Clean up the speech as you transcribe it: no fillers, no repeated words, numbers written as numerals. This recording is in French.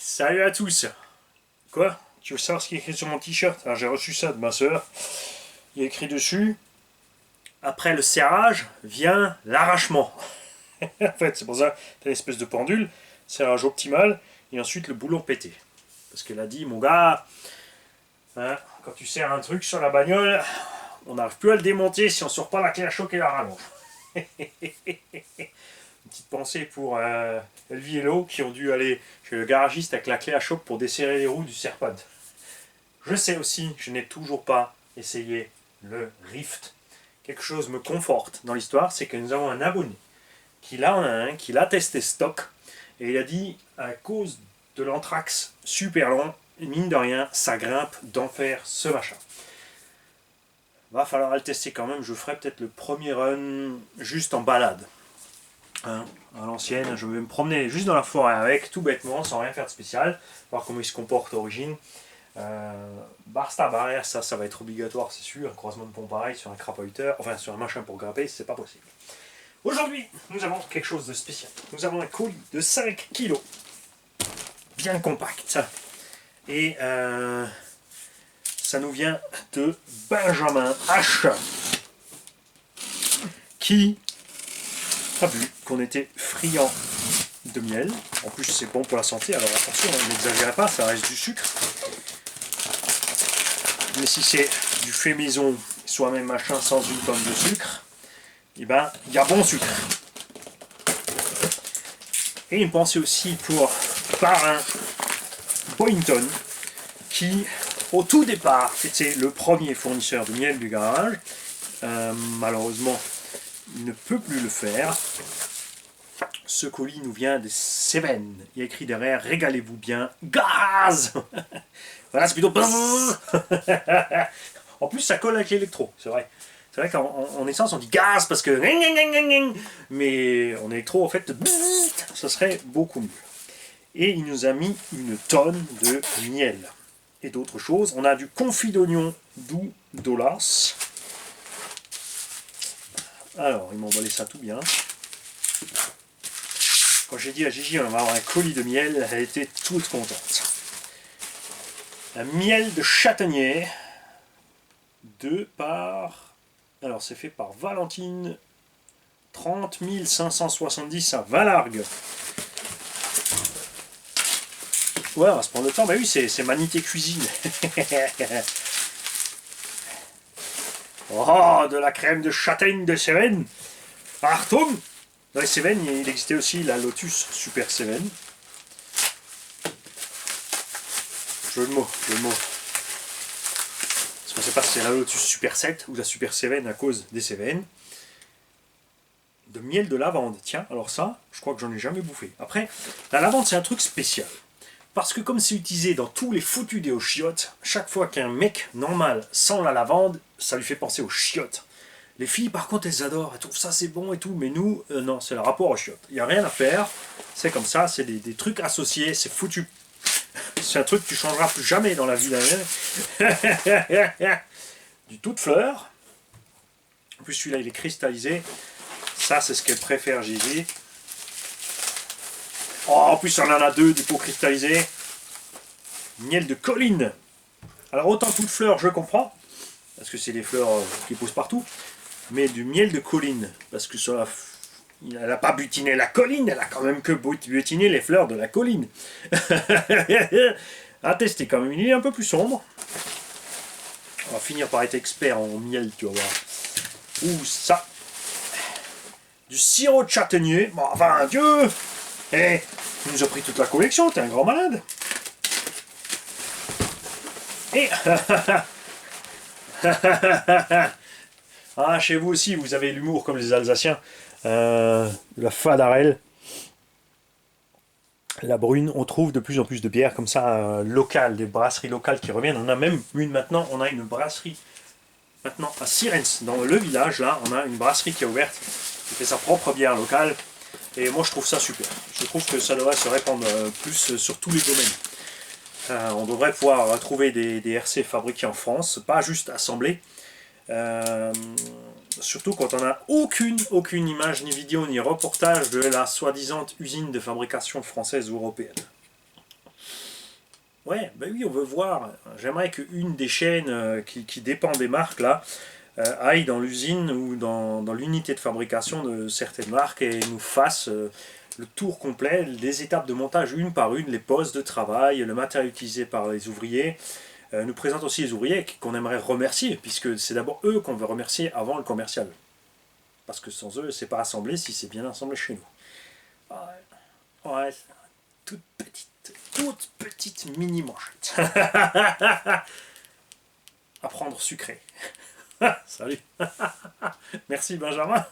Salut à tous. Quoi? Tu veux savoir ce qui est écrit sur mon t-shirt? Alors j'ai reçu ça de ma soeur. Il est écrit dessus: après le serrage vient l'arrachement. En fait, c'est pour ça que t'as une espèce de pendule, serrage optimal, et ensuite le boulon pété. Parce qu'elle a dit, mon gars, hein, quand tu serres un truc sur la bagnole, on n'arrive plus à le démonter si on sort pas la clé à choc et la rallonge. Une petite pensée pour Elvie et Lo qui ont dû aller chez le garagiste avec la clé à choc pour desserrer les roues du Serpad. Je sais aussi, je n'ai toujours pas essayé le Rift. Quelque chose me conforte dans l'histoire, c'est que nous avons un abonné qui l'a en a un, qui l'a testé stock, et il a dit, à cause de l'anthrax super long, mine de rien, ça grimpe d'enfer ce machin. Va falloir le tester quand même, je ferai peut-être le premier run juste en balade. Hein, à l'ancienne, je vais me promener juste dans la forêt avec, tout bêtement, sans rien faire de spécial, voir comment il se comporte à l'origine. Barsta barrière, ça va être obligatoire, c'est sûr. Un croisement de pont pareil sur un crapahuteur, enfin sur un machin pour grimper, c'est pas possible. Aujourd'hui, nous avons quelque chose de spécial. Nous avons un colis de 5 kg, bien compact. Et ça nous vient de Benjamin H, qui a vu qu'on était friand de miel. En plus, c'est bon pour la santé, alors attention, n'exagérez pas, ça reste du sucre. Mais si c'est du fait maison, soi-même machin, sans une tonne de sucre, et ben, il y a bon sucre. Et une pensée aussi pour Parrain Boynton, qui, au tout départ, était le premier fournisseur de miel du garage. Malheureusement, il ne peut plus le faire. Ce colis nous vient des Cévennes. Il y a écrit derrière: régalez-vous bien, gaz. Voilà, c'est plutôt bzzz. En plus, ça colle avec l'électro, c'est vrai. C'est vrai qu'en essence, on dit gaz parce que... Mais en électro, en fait, bzzz, ça serait beaucoup mieux. Et il nous a mis une tonne de miel. Et d'autres choses. On a du confit d'oignon doux d'Olas. Alors, ils m'ont emballé ça tout bien. Quand j'ai dit à Gigi, on va avoir un colis de miel, elle était toute contente. Un miel de châtaignier, alors c'est fait par Valentine, 30 570 à Valargue. Ouais, on va se prendre le temps, mais oui, c'est Manité Cuisine. Oh, de la crème de châtaigne de Cévennes. Achtung! Dans les Cévennes, il existait aussi la Lotus Super Cévennes. Jeu de mots. Parce qu'on ne sait pas si c'est la Lotus Super 7 ou la Super Cévennes à cause des Cévennes. De miel de lavande. Tiens, alors ça, je crois que j'en ai jamais bouffé. Après, la lavande, c'est un truc spécial. Parce que comme c'est utilisé dans tous les foutus des chiottes, chaque fois qu'un mec normal sent la lavande, ça lui fait penser aux chiottes. Les filles, par contre, elles adorent, elles trouvent ça c'est bon et tout, mais nous, non, c'est le rapport aux chiottes. Il n'y a rien à faire, c'est comme ça, c'est des trucs associés, c'est foutu. C'est un truc que tu changeras plus jamais dans la vie d'un du tout de fleur. En plus, celui-là, il est cristallisé. Ça, c'est ce qu'elle préfère, Gigi. Oh, en plus, on en a deux, du pot cristallisé. Miel de colline. Alors, autant toute fleur, je comprends, parce que c'est des fleurs qui poussent partout. Mais du miel de colline, parce que ça, elle n'a pas butiné la colline, elle a quand même que butiné les fleurs de la colline. À tester quand même, il est un peu plus sombre. On va finir par être expert en miel, tu vas voir. Ouh, ça. Du sirop de châtaignier. Bon, enfin, Dieu. Eh, tu nous as pris toute la collection, t'es un grand malade. Et... Ah, chez vous aussi, vous avez l'humour comme les Alsaciens. La fadarelle. La brune, on trouve de plus en plus de bières comme ça, locales, des brasseries locales qui reviennent. On a même une maintenant, on a une brasserie maintenant à Sirens, dans le village, là, on a une brasserie qui est ouverte, qui fait sa propre bière locale. Et moi, je trouve ça super. Je trouve que ça devrait se répandre plus sur tous les domaines. On devrait pouvoir trouver des RC fabriqués en France, pas juste assemblés. Surtout quand on n'a aucune image, ni vidéo, ni reportage de la soi-disant usine de fabrication française ou européenne. Ouais, bah oui, on veut voir. J'aimerais qu'une des chaînes qui dépend des marques là aille dans l'usine ou dans l'unité de fabrication de certaines marques et nous fasse le tour complet, les étapes de montage une par une, les postes de travail, le matériel utilisé par les ouvriers. Nous présente aussi les ouvriers qu'on aimerait remercier, puisque c'est d'abord eux qu'on veut remercier avant le commercial. Parce que sans eux, c'est pas assemblé si c'est bien assemblé chez nous. Ouais, ouais, toute petite mini manchette. À prendre sucré. Salut. Merci Benjamin.